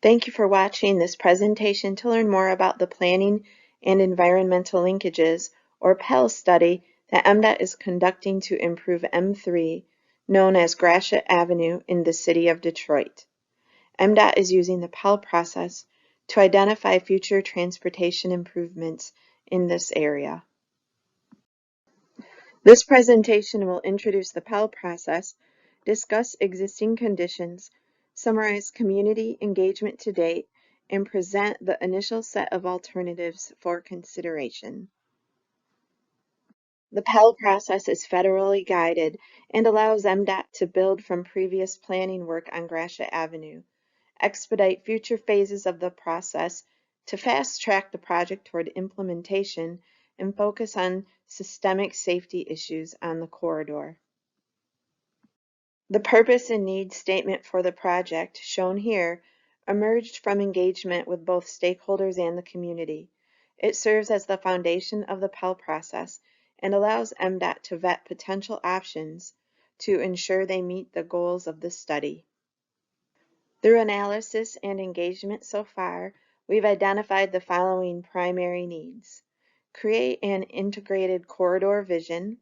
Thank you for watching this presentation to learn more about the Planning and Environmental Linkages, or PEL study that MDOT is conducting to improve M-3, known as Gratiot Avenue in the city of Detroit. MDOT is using the PEL process to identify future transportation improvements in this area. This presentation will introduce the PEL process, discuss existing conditions, summarize community engagement to date, and present the initial set of alternatives for consideration. The PEL process is federally guided and allows MDOT to build from previous planning work on Gratiot Avenue, expedite future phases of the process to fast-track the project toward implementation, and focus on systemic safety issues on the corridor. The purpose and need statement for the project, shown here, emerged from engagement with both stakeholders and the community. It serves as the foundation of the PEL process and allows MDOT to vet potential options to ensure they meet the goals of the study. Through analysis and engagement so far, we've identified the following primary needs: create an integrated corridor vision,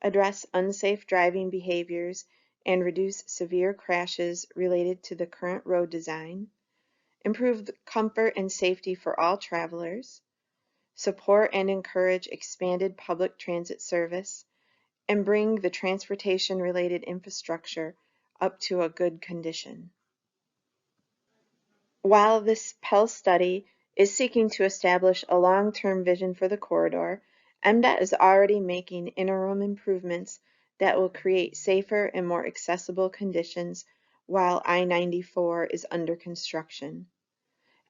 address unsafe driving behaviors and reduce severe crashes related to the current road design, improve the comfort and safety for all travelers, support and encourage expanded public transit service, and bring the transportation-related infrastructure up to a good condition. While this PEL study is seeking to establish a long-term vision for the corridor, MDOT is already making interim improvements that will create safer and more accessible conditions while I-94 is under construction.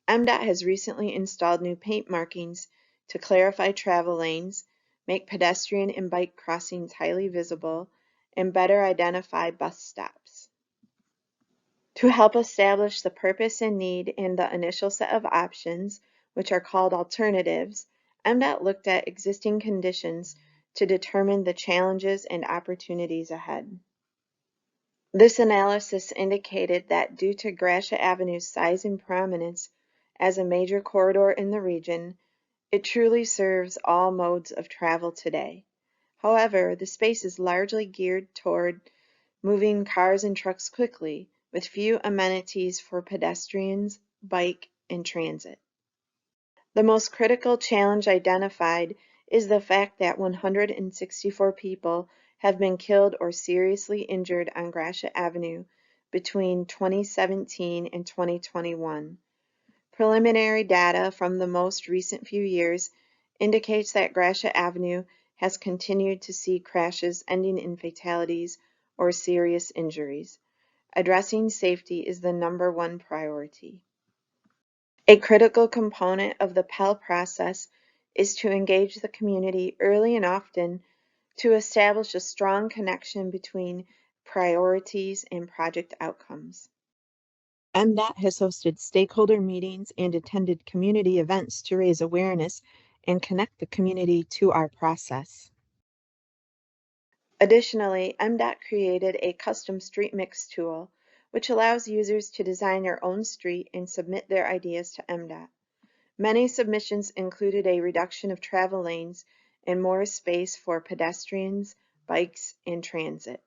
MDOT has recently installed new paint markings to clarify travel lanes, make pedestrian and bike crossings highly visible, and better identify bus stops. To help establish the purpose and need and the initial set of options, which are called alternatives, MDOT looked at existing conditions to determine the challenges and opportunities ahead. This analysis indicated that due to Gratiot Avenue's size and prominence as a major corridor in the region, it truly serves all modes of travel today. However, the space is largely geared toward moving cars and trucks quickly, with few amenities for pedestrians, bike, and transit. The most critical challenge identified is the fact that 164 people have been killed or seriously injured on Gratiot Avenue between 2017 and 2021. Preliminary data from the most recent few years indicates that Gratiot Avenue has continued to see crashes ending in fatalities or serious injuries. Addressing safety is the #1 priority. A critical component of the PEL process is to engage the community early and often to establish a strong connection between priorities and project outcomes. MDOT has hosted stakeholder meetings and attended community events to raise awareness and connect the community to our process. Additionally, MDOT created a custom street mix tool, which allows users to design their own street and submit their ideas to MDOT. Many submissions included a reduction of travel lanes and more space for pedestrians, bikes, and transit.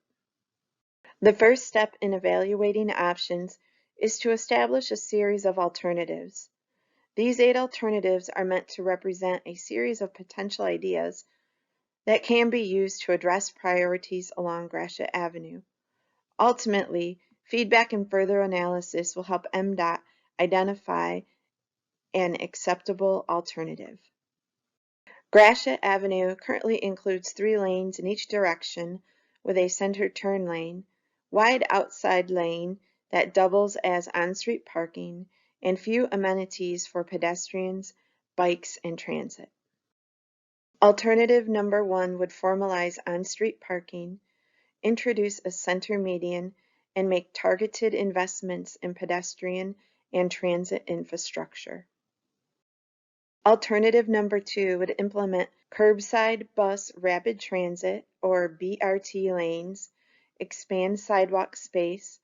The first step in evaluating options is to establish a series of alternatives. These 8 alternatives are meant to represent a series of potential ideas that can be used to address priorities along Gratiot Avenue. Ultimately, feedback and further analysis will help MDOT identify an acceptable alternative. Gratiot Avenue currently includes 3 lanes in each direction with a center turn lane, wide outside lane that doubles as on-street parking, and few amenities for pedestrians, bikes, and transit. Alternative #1 would formalize on-street parking, introduce a center median, and make targeted investments in pedestrian and transit infrastructure. Alternative #2 would implement curbside bus rapid transit, or BRT lanes, expand sidewalk space,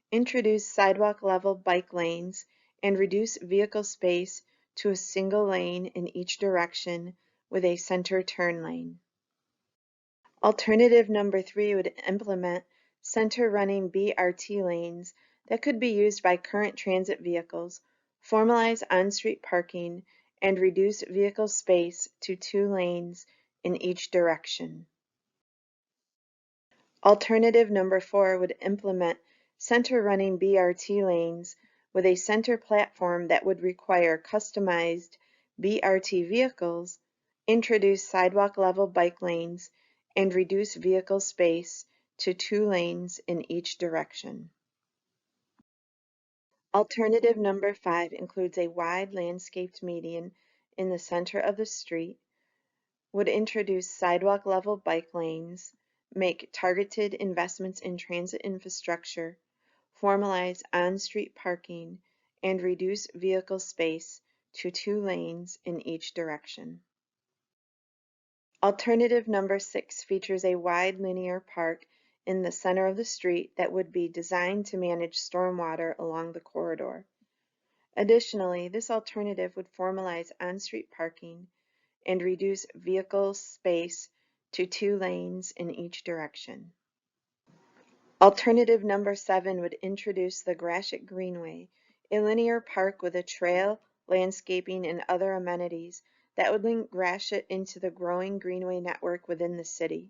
introduce sidewalk level bike lanes, and reduce vehicle space to a single lane in each direction with a center turn lane. Alternative number 3 would implement center running BRT lanes that could be used by current transit vehicles, formalize on-street parking, and reduce vehicle space to 2 lanes in each direction. Alternative number 4 would implement center running BRT lanes with a center platform that would require customized BRT vehicles, introduce sidewalk level bike lanes, and reduce vehicle space to 2 lanes in each direction. Alternative number 5 includes a wide landscaped median in the center of the street, would introduce sidewalk level bike lanes, make targeted investments in transit infrastructure, formalize on-street parking, and reduce vehicle space to 2 lanes in each direction. Alternative number 6 features a wide linear park in the center of the street that would be designed to manage stormwater along the corridor. Additionally, this alternative would formalize on-street parking and reduce vehicle space to 2 lanes in each direction. Alternative number 7 would introduce the Gratiot Greenway, a linear park with a trail, landscaping, and other amenities that would link Gratiot into the growing greenway network within the city.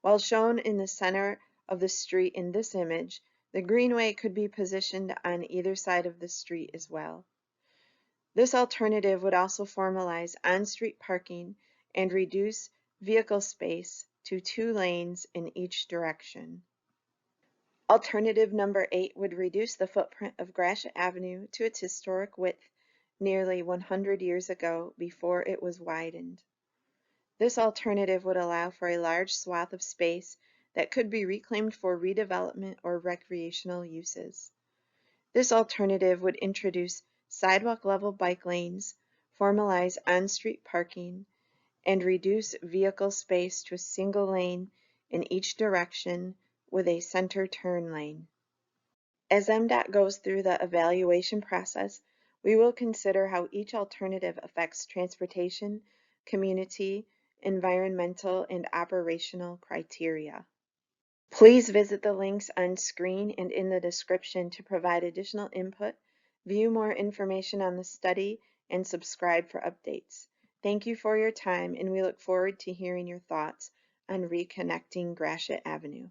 While shown in the center of the street in this image, the greenway could be positioned on either side of the street as well. This alternative would also formalize on-street parking and reduce vehicle space to 2 lanes in each direction. Alternative number 8 would reduce the footprint of Gratiot Avenue to its historic width nearly 100 years ago before it was widened. This alternative would allow for a large swath of space that could be reclaimed for redevelopment or recreational uses. This alternative would introduce sidewalk level bike lanes, formalize on-street parking, and reduce vehicle space to a single lane in each direction with a center turn lane. As MDOT goes through the evaluation process, we will consider how each alternative affects transportation, community, environmental, and operational criteria. Please visit the links on screen and in the description to provide additional input, view more information on the study, and subscribe for updates. Thank you for your time, and we look forward to hearing your thoughts on reconnecting Gratiot Avenue.